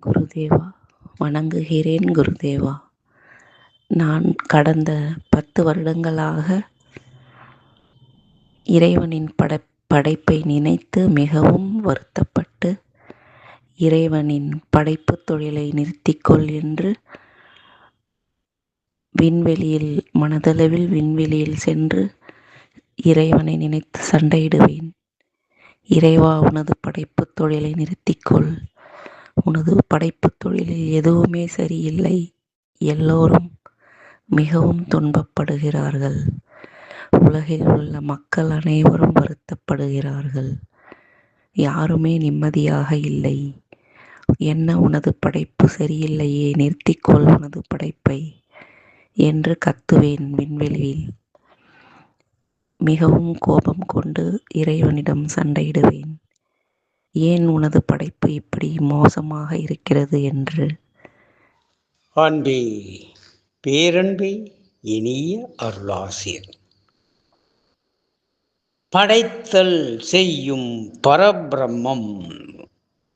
குருதேவா, வணங்குகிறேன் குருதேவா. நான் கடந்த 10 வருடங்களாக இறைவனின் படைப்பை நினைத்து மிகவும் வருத்தப்பட்டு, இறைவனின் படைப்புத் தொழிலை நிறுத்திக்கொள் என்று மனதளவில் விண்வெளியில் சென்று இறைவனை நினைத்து சண்டையிடுவேன். இறைவா, உனது படைப்புத் தொழிலை நிறுத்திக்கொள். உனது படைப்புத் தொழிலில் எதுவுமே சரியில்லை. எல்லோரும் மிகவும் துன்பப்படுகிறார்கள். உலகில் உள்ள மக்கள் அனைவரும் வருத்தப்படுகிறார்கள். யாருமே நிம்மதியாக இல்லை. என்ன உனது படைப்பு சரியில்லையே, நிறுத்திக்கொள் உனது படைப்பை என்று கத்துவேன் விண்வெளியில். மிகவும் கோபம் கொண்டு இறைவனிடம் சண்டையிடுவேன். ஏன் உனது படைப்பு இப்படி மோசமாக இருக்கிறது என்று. அன்பே, பேரன்பே, இனிய அருளாசிரியர், படைத்தல் செய்யும் பரபிரம்மம்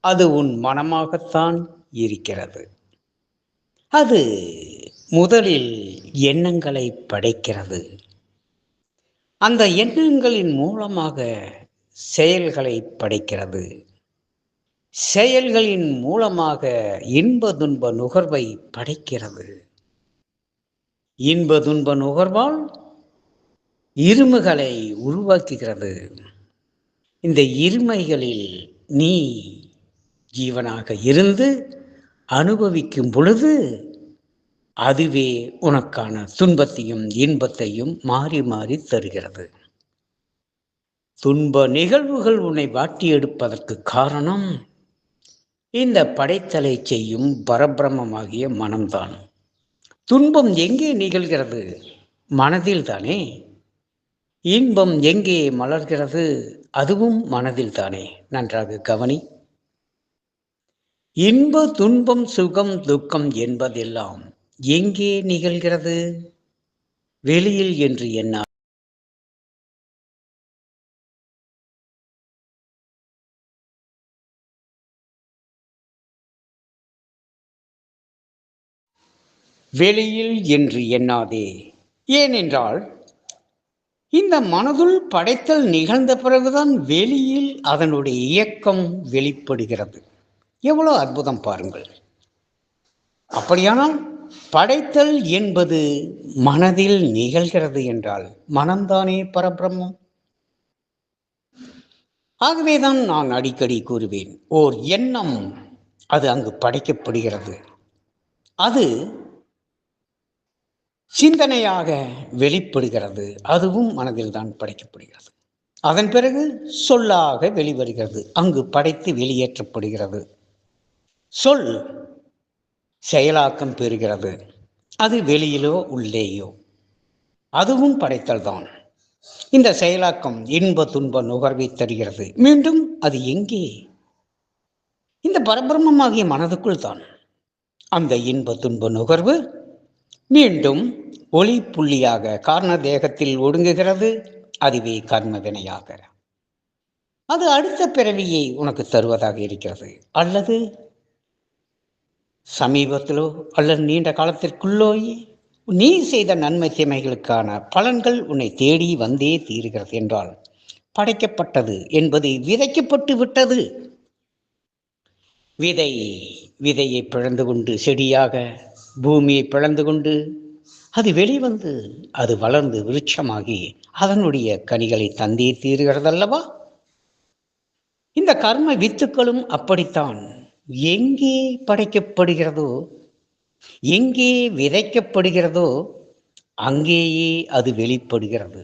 அது உன் மனமாகத்தான் இருக்கிறது. அது முதலில் எண்ணங்களை படைக்கிறது. அந்த எண்ணங்களின் மூலமாக செயல்களை படைக்கிறது. செயல்களின் மூலமாக இன்ப துன்ப நுகர்வை படைக்கிறது. இன்ப துன்ப நுகர்வால் இருமைகளை உருவாக்குகிறது. இந்த இருமைகளில் நீ ஜீவனாக இருந்து அனுபவிக்கும் பொழுது அதுவே உனக்கான துன்பத்தையும் இன்பத்தையும் மாறி மாறி தருகிறது. துன்ப நிகழ்வுகள் உன்னை வாட்டி எடுப்பதற்கு காரணம் இந்த படைத்தலை செய்யும் பரபிரமமாகிய மனம்தான். துன்பம் எங்கே நிகழ்கிறது? மனதில் தானே. இன்பம் எங்கே மலர்கிறது? அதுவும் மனதில் தானே. நன்றாக கவனி. இன்ப துன்பம் சுகம் துக்கம் என்பதெல்லாம் எங்கே நிகழ்கிறது? வெளியில் என்று என்ன? வெளியில் என்று எண்ணாதே. ஏனென்றால் இந்த மனதுள் படைத்தல் நிகழ்ந்த பிறகுதான் வெளியில் அதனுடைய இயக்கம் வெளிப்படுகிறது. எவ்வளவு அற்புதம் பாருங்கள். அப்படியானால் படைத்தல் என்பது மனதில் நிகழ்கிறது என்றால் மனம்தானே பரபிரம்மம். ஆகவேதான் நான் அடிக்கடி கூறுவேன், ஓர் எண்ணம் அது அங்கு படைக்கப்படுகிறது. அது சிந்தனையாக வெளிப்படுகிறது. அதுவும் மனதில் தான் படைக்கப்படுகிறது. அதன் பிறகு சொல்லாக வெளிவருகிறது. அங்கு படைத்து வெளியேற்றப்படுகிறது. சொல் செயலாக்கம் பெறுகிறது. அது வெளியிலோ உள்ளேயோ அதுவும் படைத்தல் தான். இந்த செயலாக்கம் இன்ப துன்ப நுகர்வை தருகிறது. மீண்டும் அது எங்கே? இந்த பரபிரம்மமாகிய மனதுக்குள் தான். அந்த இன்ப துன்ப நுகர்வு மீண்டும் ஒளி புள்ளியாக காரண தேகத்தில் ஒடுங்குகிறது. அதுவே கர்ம வினையாக அது அடுத்த பிறவியை உனக்கு தருவதாக இருக்கிறது. அல்லது சமீபத்திலோ அல்லது நீண்ட காலத்திற்குள்ளோ நீ செய்த நன்மை தீமைகளுக்கான பலன்கள் உன்னை தேடி வந்தே தீருகிறது என்றால் படைக்கப்பட்டது என்பது விதைக்கப்பட்டு விட்டது. விதையை பிளந்து கொண்டு செடியாக பூமியை பிளந்து கொண்டு அது வெளிவந்து அது வளர்ந்து விருட்சமாகி அதனுடைய கனிகளை தந்தே தீருகிறதல்லவா? இந்த கர்ம வித்துக்களும் அப்படித்தான். எங்கே படைக்கப்படுகிறதோ, எங்கே விதைக்கப்படுகிறதோ அங்கேயே அது வெளிப்படுகிறது.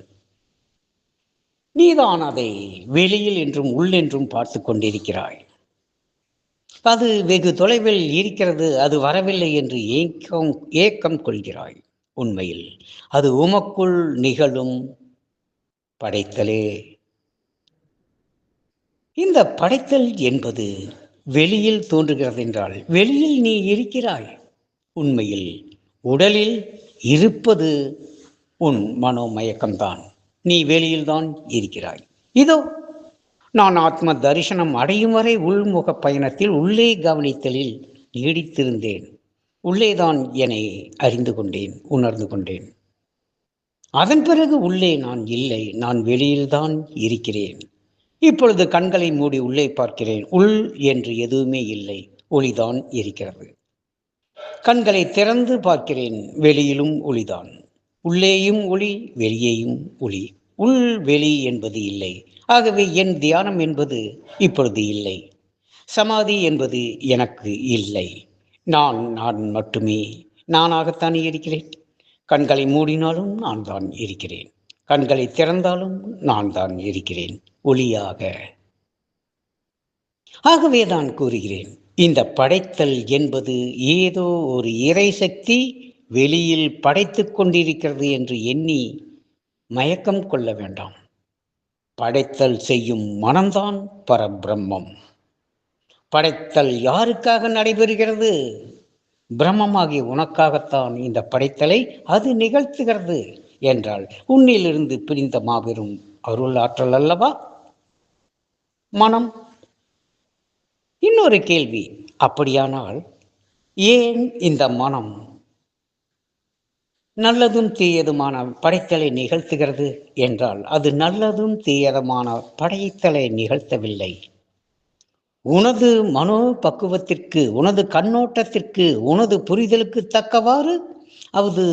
நீதான் அதை வெளியில் என்றும் உள்ளென்றும் பார்த்து கொண்டிருக்கிறாய். அது வெகு தொலைவில் இருக்கிறது, அது வரவில்லை என்று ஏக்கம் கொள்கிறாய். உண்மையில் அது உமக்குள் நிகழும் படைத்தலே. இந்த படைத்தல் என்பது வெளியில் தோன்றுகிறது என்றால் வெளியில் நீ இருக்கிறாய். உண்மையில் உடலில் இருப்பது உன் மனோமயக்கம்தான். நீ வெளியில்தான் இருக்கிறாய். இதோ நான் ஆத்ம தரிசனம் அடையும் வரை உள்முக பயணத்தில் உள்ளே கவனித்தலில் நீடித்திருந்தேன். உள்ளேதான் என்னை அறிந்து கொண்டேன், உணர்ந்து கொண்டேன். அதன் பிறகு உள்ளே நான் இல்லை, நான் வெளியில்தான் இருக்கிறேன். இப்பொழுது கண்களை மூடி உள்ளே பார்க்கிறேன். உள் என்று எதுவுமே இல்லை, ஒளிதான் இருக்கிறது. கண்களை திறந்து பார்க்கிறேன், வெளியிலும் ஒளிதான். உள்ளேயும் ஒளி, வெளியேயும் ஒளி. உள் வெளி என்பது இல்லை. ஆகவே என் தியானம் என்பது இப்பொழுது இல்லை. சமாதி என்பது எனக்கு இல்லை. நான் நான் மட்டுமே நானாகத்தான் இருக்கிறேன். கண்களை மூடினாலும் நான் தான் இருக்கிறேன். கண்களை திறந்தாலும் நான் தான் இருக்கிறேன், ஒளியாக. ஆகவேதான் கூறுகிறேன், இந்த படைத்தல் என்பது ஏதோ ஒரு இறை சக்தி வெளியில் படைத்துக் கொண்டிருக்கிறது என்று எண்ணி மயக்கம் கொள்ள வேண்டாம். படைத்தல் செய்யும் மனம்தான் பரபிரம்மம். படைத்தல் யாருக்காக நடைபெறுகிறது? பிரம்மமாகிய உனக்காகத்தான் இந்த படைத்தலை அது நிகழ்த்துகிறது என்றால் உன்னிலிருந்து பிரிந்த மாபெரும் அருள் ஆற்றல் அல்லவா மனம். இன்னொரு கேள்வி, அப்படியானால் ஏன் இந்த மனம் நல்லதும் தீயதுமான படைத்தலை நிகழ்த்துகிறது என்றால் அது நல்லதும் தீயதுமான படைத்தலை நிகழ்த்தவில்லை. உனது மனோ பக்குவத்திற்கு, உனது கண்ணோட்டத்திற்கு, உனது புரிதலுக்கு தக்கவாறு அது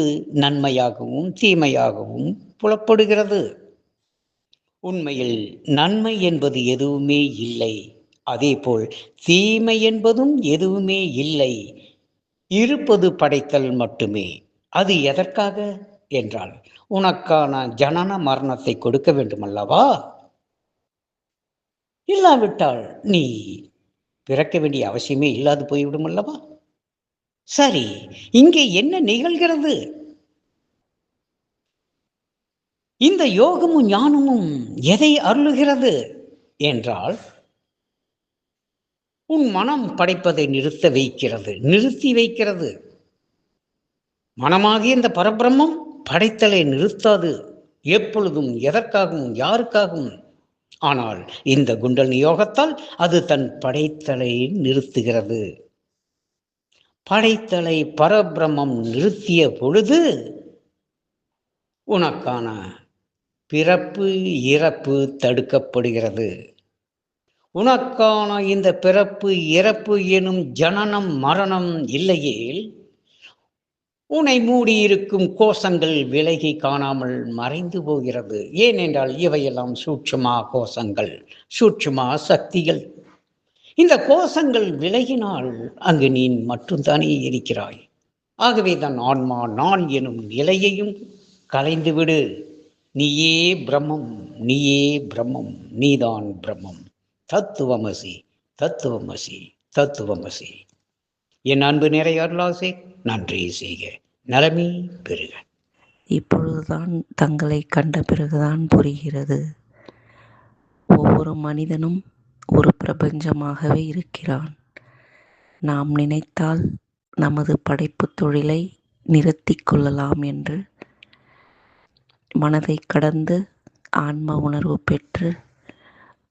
நன்மையாகவும் தீமையாகவும் புலப்படுகிறது. உண்மையில் நன்மை என்பது எதுவுமே இல்லை, அதேபோல் தீமை என்பதும் எதுவுமே இல்லை. இருப்பது படைத்தல் மட்டுமே. அது எதற்காக என்றால் உனக்கான ஜனன மரணத்தை கொடுக்க வேண்டுமல்லவா? இல்லாவிட்டால் நீ பிறக்க வேண்டிய அவசியமே இல்லாது போய்விடும் அல்லவா? சரி, இங்கே என்ன நிகழ்கிறது? இந்த யோகமும் ஞானமும் எதை அருளுகிறது என்றால் உன் மனம் படைப்பதை நிறுத்தி வைக்கிறது. மனமாகிய இந்த பரபிரம்மம் படைத்தலை நிறுத்தாது, எப்பொழுதும், எதற்காகவும், யாருக்காகவும். ஆனால் இந்த குண்டலினி யோகத்தால் அது தன் படைத்தலை நிறுத்துகிறது. படைத்தலை பரபிரம்மம் நிறுத்திய பொழுது உனக்கான பிறப்பு இறப்பு தடுக்கப்படுகிறது. உனக்கான இந்த பிறப்பு இறப்பு எனும் ஜனனம் மரணம் இல்லையேல் உன்னை மூடியிருக்கும் கோஷங்கள் விலகி காணாமல் மறைந்து போகிறது. ஏனென்றால் இவையெல்லாம் சூட்சுமா கோஷங்கள், சூட்சுமா சக்திகள். இந்த கோஷங்கள் விலகினால் அங்கு நீ மட்டும்தானே இருக்கிறாய். ஆகவே தான் ஆன்மா நான் எனும் நிலையையும் கலைந்துவிடு. நீயே பிரம்மம், நீயே பிரம்மம், நீதான் பிரம்மம். தத்துவமசி, தத்துவமசி, தத்துவமசி. என் அன்பு நிறை அருளாசை நன்றி செய்க, நலமே பெறுக. இப்பொழுதுதான் தங்களை கண்ட பிறகுதான் புரிகிறது, ஒவ்வொரு மனிதனும் ஒரு பிரபஞ்சமாகவே இருக்கிறான். நாம் நினைத்தால் நமது படைப்பு தொழிலை நிறுத்தி கொள்ளலாம் என்று மனதை கடந்து ஆன்ம உணர்வு பெற்று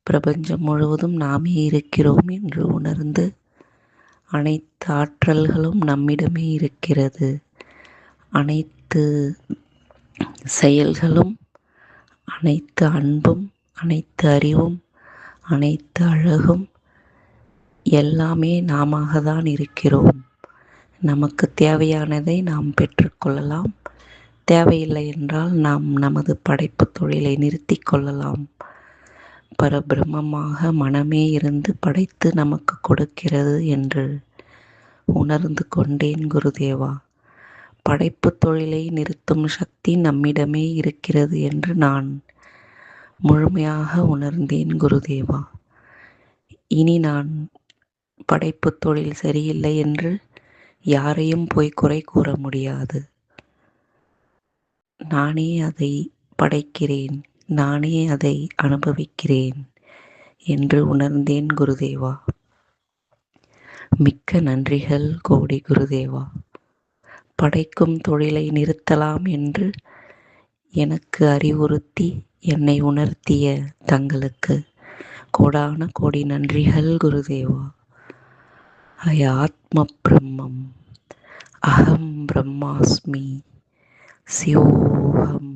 பிரபஞ்சம் முழுவதும் நாமே இருக்கிறோம் என்று உணர்ந்து அனைத்து ஆற்றல்களும் நம்மிடமே இருக்கிறது. அனைத்து செயல்களும், அனைத்து அன்பும், அனைத்து அறிவும், அனைத்து அழகும் எல்லாமே நாமதான் இருக்கிறோம். நமக்கு தேவையானதை நாம் பெற்றுக்கொள்ளலாம். தேவையில்லை என்றால் நாம் நமது படைப்பு தொழிலை நிறுத்தி கொள்ளலாம். பரபிரம்மமாக மனமே இருந்து படைத்து நமக்கு கொடுக்கிறது என்று உணர்ந்து கொண்டேன் குருதேவா. படைப்பு தொழிலை நிறுத்தும் சக்தி நம்மிடமே இருக்கிறது என்று நான் முழுமையாக உணர்ந்தேன் குருதேவா. இனி நான் படைப்பு தொழில் சரியில்லை என்று யாரையும் போய் குறை கூற முடியாது. நானே அதை படைக்கிறேன், நானே அதை அனுபவிக்கிறேன் என்று உணர்ந்தேன் குருதேவா. மிக்க நன்றிகள் கோடி குருதேவா. படைக்கும் தொழிலை நிறுத்தலாம் என்று எனக்கு அறிவுறுத்தி என்னை உணர்த்திய தங்களுக்கு கோடான கோடி நன்றிகள் குருதேவா. அயாத்ம பிரம்மம் அகம் பிரம்மாஸ்மி சிவோகம்.